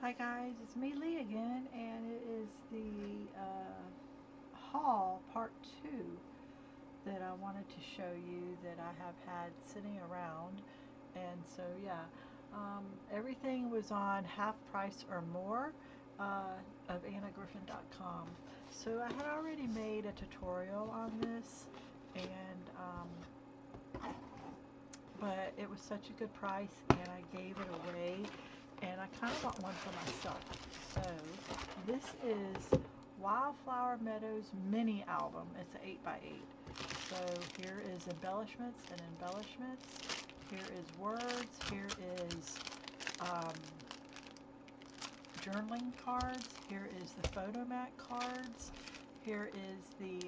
Hi guys, it's me Leigh again, and it is the haul part 2 that I wanted to show you that I have had sitting around. And so yeah, everything was on half price or more of annagriffin.com. So I had already made a tutorial on this, and but it was such a good price and I gave it away, and I kind of want one for myself. So this is Wildflower Meadows mini album. It's an 8x8. So here is embellishments and embellishments. Here is words. Here is journaling cards. Here is the photomat cards. Here is the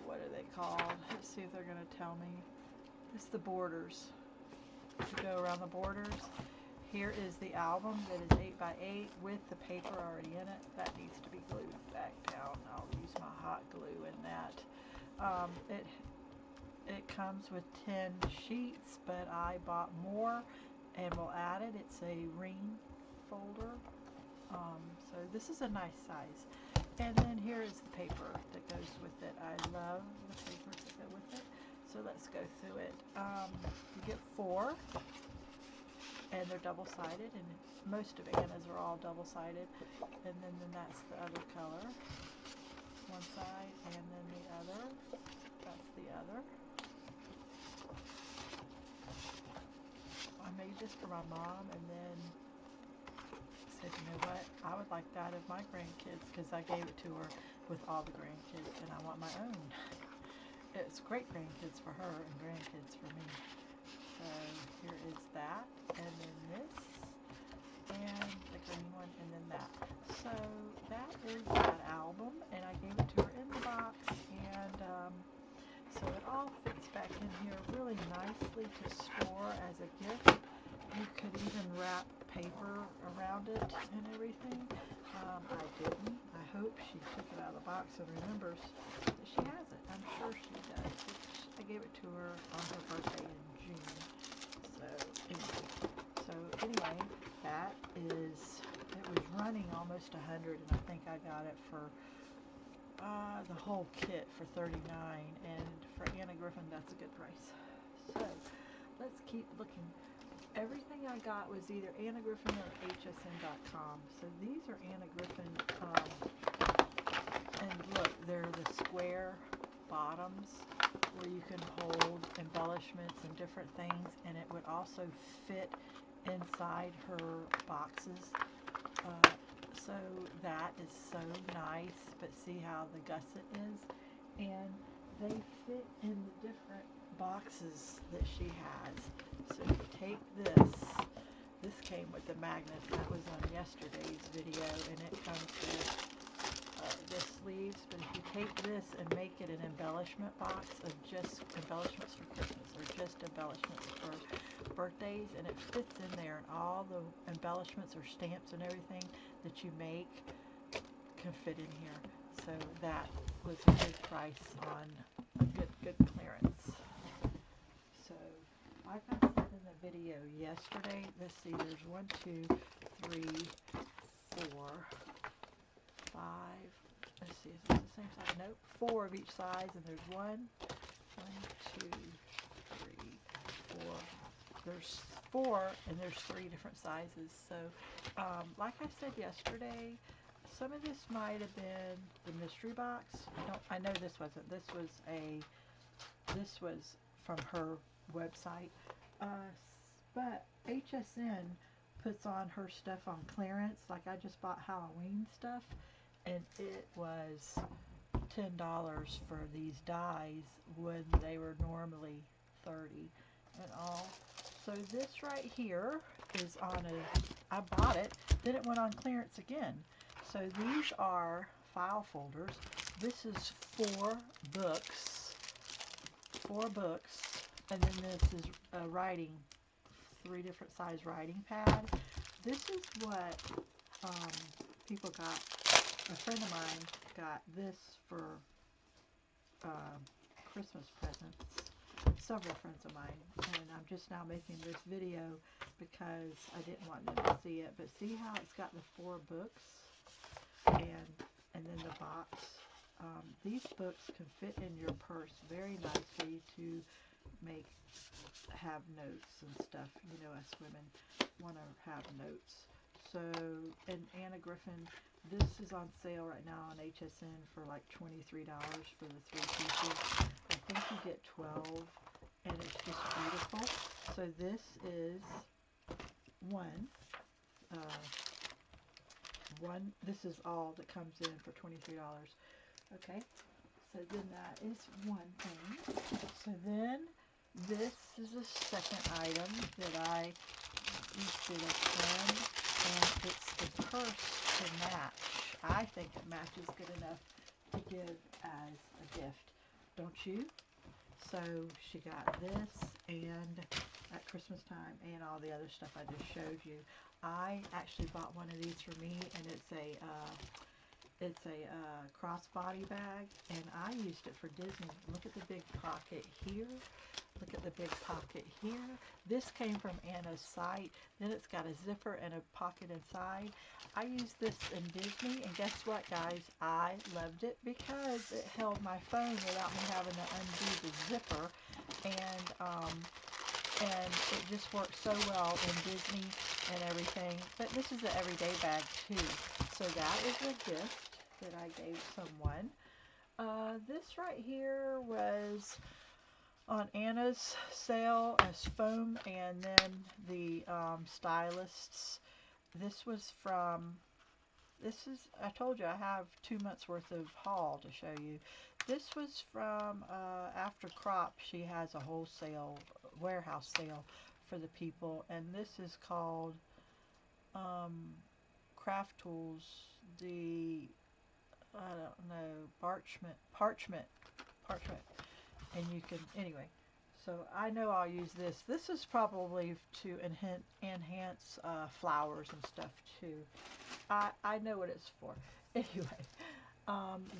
what are they called? Let's see if they're going to tell me. It's the borders. To go around the borders. Here is the album that is 8x8 with the paper already in it. That needs to be glued back down. I'll use my hot glue in that. It comes with 10 sheets, but I bought more and will add it. It's a ring folder. So this is a nice size. And then here is the paper that goes with it. I love the papers that go with it. So let's go through it. You get 4, and they're double-sided, and most of Anna's are all double-sided. And then that's the other color. One side, and then the other. That's the other. I made this for my mom, and then said, you know what, I would like that of my grandkids, because I gave it to her with all the grandkids, and I want my own. It's great grandkids for her and grandkids for me. So here is that, and then this, and the green one, and then that. So that is that album, and I gave it to her in the box, and so it all fits back in here really nicely to store as a gift. You could even wrap paper around it and everything. I didn't. I hope she took it out of the box and remembers that she has it. I'm sure she does. I gave it to her on her birthday in June. So anyway, that is, it was running almost 100, and I think I got it for the whole kit for $39, and for Anna Griffin that's a good price. So let's keep looking. Everything I got was either Anna Griffin or hsn.com. So these are Anna Griffin, and look, they're the square bottoms where you can hold embellishments and different things, and it would also fit inside her boxes. So that is so nice, but see how the gusset is? And they fit in the different boxes that she has. So you take this came with the magnets, that was on yesterday's video, and it comes with the sleeves, but if you take this and make it an embellishment box of just embellishments for Christmas or just embellishments for birthdays, and it fits in there, and all the embellishments or stamps and everything that you make can fit in here. So that was a good price on a good clearance. So like I said in the video yesterday, let's see, there's 1, 2, 3, 4, 5. Let's see, is this the same size? Nope, 4 of each size, and there's 1, 2, 3, 4. There's 4, and there's 3 different sizes. So, like I said yesterday, some of this might have been the mystery box. I know this wasn't. This was from her website. But HSN puts on her stuff on clearance. Like I just bought Halloween stuff, and it was $10 for these dies when they were normally $30 and all. So this right here is on I bought it, then it went on clearance again. So these are file folders. This is 4 books, and then this is a writing, 3 different size writing pad. This is what people got. A friend of mine got this for Christmas presents. several friends of mine, and I'm just now making this video because I didn't want them to see it. But see how it's got the 4 books and then the box. These books can fit in your purse very nicely to have notes and stuff. You know, us women want to have notes. So, and Anna Griffin, this is on sale right now on HSN for like $23 for the 3 pieces. I think you get 12, and it's just beautiful. So this is this is all that comes in for $23. Okay, so then that is one thing. So then this is a second item that I used to a friend, and it's the purse to match. I think it matches good enough to give as a gift, don't you? So she got this, and at Christmas time, and all the other stuff I just showed you. I actually bought one of these for me, and it's a crossbody bag, and I used it for Disney. Look at the big pocket here. Look at the big pocket here. This came from Anna's site. Then it's got a zipper and a pocket inside. I used this in Disney, and guess what, guys? I loved it because it held my phone without me having to undo the zipper, and it just works so well in Disney and everything. But this is an everyday bag too. So that is a gift that I gave someone. This right here was on Anna's sale as foam, and then the stylists. This was from, I told you I have 2 months worth of haul to show you. This was from After Crop. She has a wholesale warehouse sale for the people, and this is called Craft Tools, I don't know, parchment, and you can, anyway, so I know I'll use this. This is probably to enhance flowers and stuff too. I know what it's for. Anyway,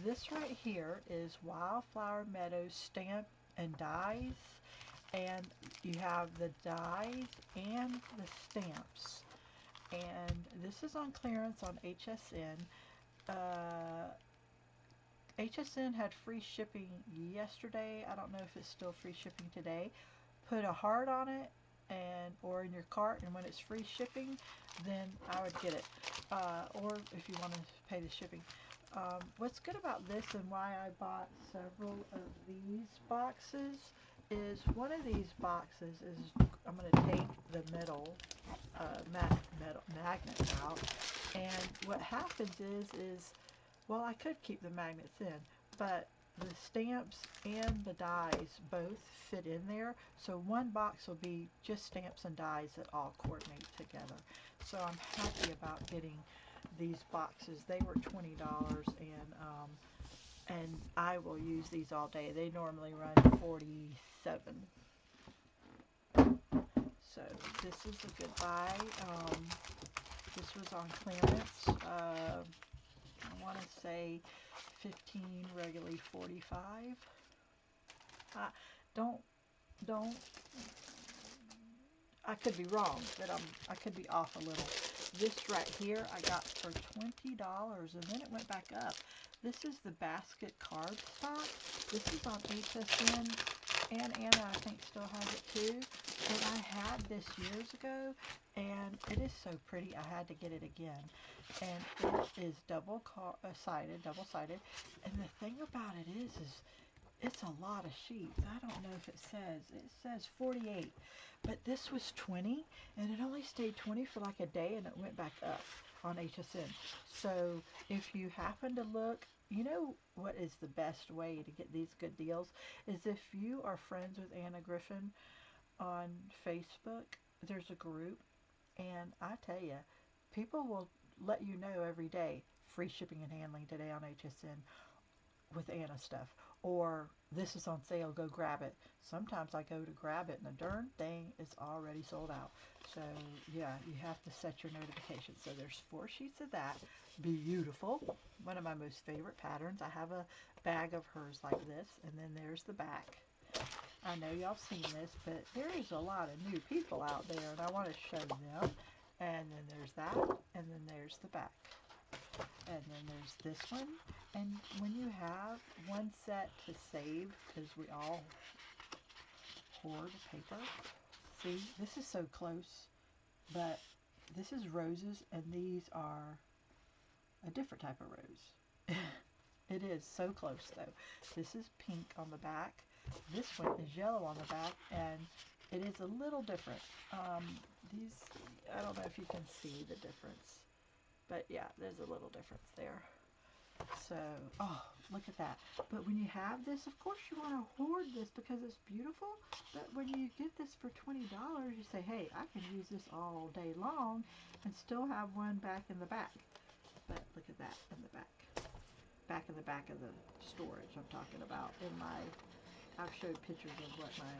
this right here is Wildflower Meadows stamp and dies, and you have the dies and the stamps, and this is on clearance on HSN. HSN had free shipping yesterday. I don't know if it's still free shipping today. Put a heart on it, or in your cart, and when it's free shipping, then I would get it. Or if you want to pay the shipping. What's good about this, and why I bought several of these boxes, is one of these boxes is, I'm going to take the metal magnets out, and what happens is, well, I could keep the magnets in, but the stamps and the dies both fit in there, so one box will be just stamps and dies that all coordinate together. So I'm happy about getting these boxes. They were $20, and I will use these all day. They normally run $47. So this is a good buy. This was on clearance. I want to say 15, regularly 45. I could be wrong, but I could be off a little. This right here I got for $20, and then it went back up. This is the basket cardstock. This is on HSN, and Anna, I think, still has it too. And I had this years ago, and it is so pretty. I had to get it again. And it is double-sided. And the thing about it is it's a lot of sheets. I don't know if it says 48, but this was 20, and it only stayed 20 for like a day, and it went back up on HSN. So if you happen to look, you know what is the best way to get these good deals is if you are friends with Anna Griffin on Facebook. There's a group, and I tell you, people will let you know every day, free shipping and handling today on HSN with Anna stuff, or this is on sale, go grab it. Sometimes I go to grab it, and the darn thing is already sold out. So yeah, you have to set your notifications. So there's 4 sheets of that. Beautiful. One of my most favorite patterns. I have a bag of hers like this, and then there's the back. I know y'all seen this, but there is a lot of new people out there, and I want to show them. And then there's that, and then there's the back. And then there's this one. And when you have one set to save, because we all hoard paper. See, this is so close, but this is roses, and these are a different type of rose. It is so close, though. This is pink on the back. This one is yellow on the back, and it is a little different. These, I don't know if you can see the difference, but yeah, there's a little difference there. So, oh, look at that. But when you have this, of course you want to hoard this because it's beautiful. But when you get this for $20, you say, hey, I can use this all day long and still have one back in the back. But look at that in the back. Back in the back of the storage I'm talking about. I've showed pictures of what my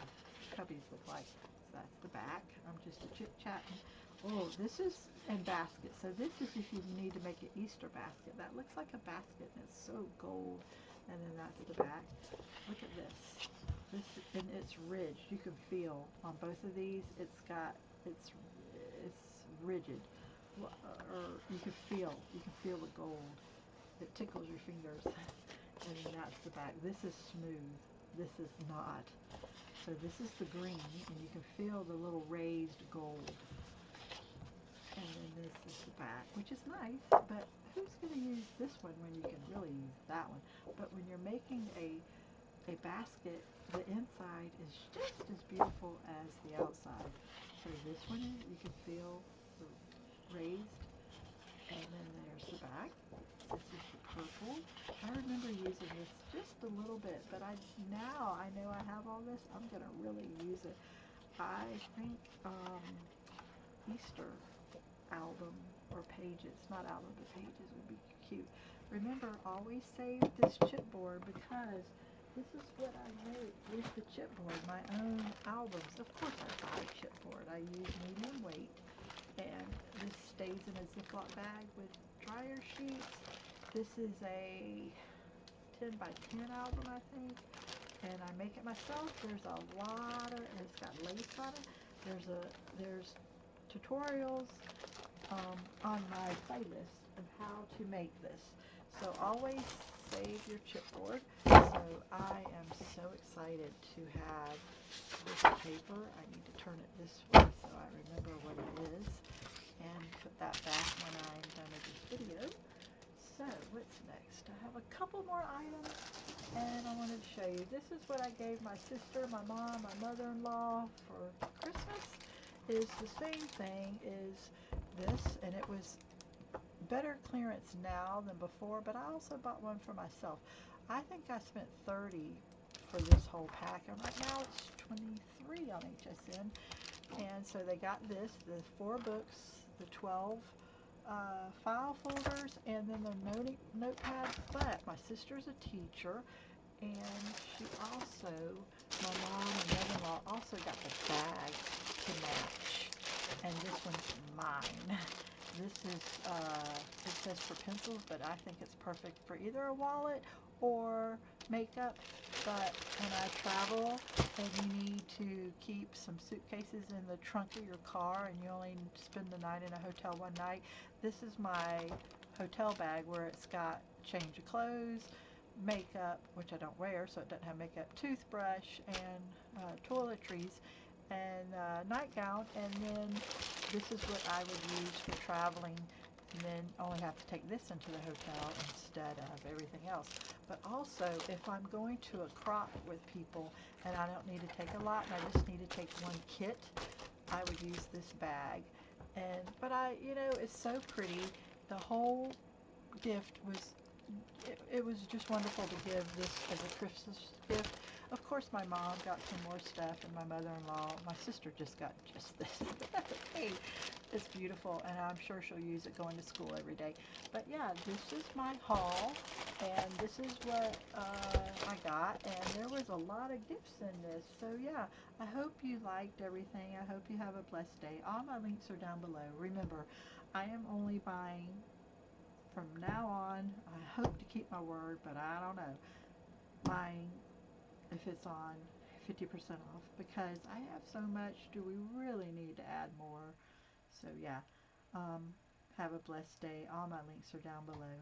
cubbies look like. So that's the back. I'm just chit-chatting. Oh, this is in basket. So this is if you need to make an Easter basket. That looks like a basket, and it's so gold. And then that's the back. Look at this. And it's ridged. You can feel on both of these. It's rigid, or you can feel the gold. It tickles your fingers. And then that's the back. This is smooth. This is not. So this is the green, and you can feel the little raised gold. And then this is the back, which is nice, but who's going to use this one when you can really use that one? But when you're making a basket, the inside is just as beautiful as the outside. So this one, you can feel the raised, and then there's the back. This is the purple. I remember using this just a little bit, but now I know I have all this, I'm going to really use it. I think Easter album or pages, not album, but pages would be cute. Remember, always save this chipboard because this is what I make with the chipboard, my own albums. Of course I buy chipboard. I use medium weight, and this stays in a Ziploc bag with dryer sheets. This is a 10 by 10 album, I think, and I make it myself. There's a lot of, and it's got lace on it. There's tutorials on my playlist of how to make this. So always save your chipboard. So I am so excited to have this paper. I need to turn it this way so I remember what it is and put that back when I'm done with this video. So what's next? I have a couple more items, and I wanted to show you. This is what I gave my sister, my mom, my mother-in-law for Christmas. Is the same thing as this, and it was better clearance now than before, but I also bought one for myself. I think I spent $30 for this whole pack, and right now it's $23 on HSN. And so they got this, the 4 books, the 12 file folders, and then the notepad. But my sister's a teacher, and she also, my mom and mother-in-law also got the bag to match, and this one's mine. This is, it says for pencils, but I think it's perfect for either a wallet or makeup. But when I travel and you need to keep some suitcases in the trunk of your car and you only spend the night in a hotel one night, this is my hotel bag where it's got change of clothes, makeup, which I don't wear, so it doesn't have makeup, toothbrush, and toiletries, and nightgown, and then this is what I would use for traveling, and then only have to take this into the hotel instead of everything else. But also, if I'm going to a crop with people and I don't need to take a lot and I just need to take one kit, I would use this bag. But it's so pretty. The whole gift was, it was just wonderful to give this as a Christmas gift. Of course, my mom got some more stuff, and my mother-in-law, my sister just got just this. Hey, it's beautiful, and I'm sure she'll use it going to school every day. But yeah, this is my haul, and this is what I got, and there was a lot of gifts in this. So yeah, I hope you liked everything. I hope you have a blessed day. All my links are down below. Remember, I am only buying from now on. I hope to keep my word, but I don't know. Buying if it's on 50% off because I have so much. Do we really need to add more? So yeah, have a blessed day. All my links are down below.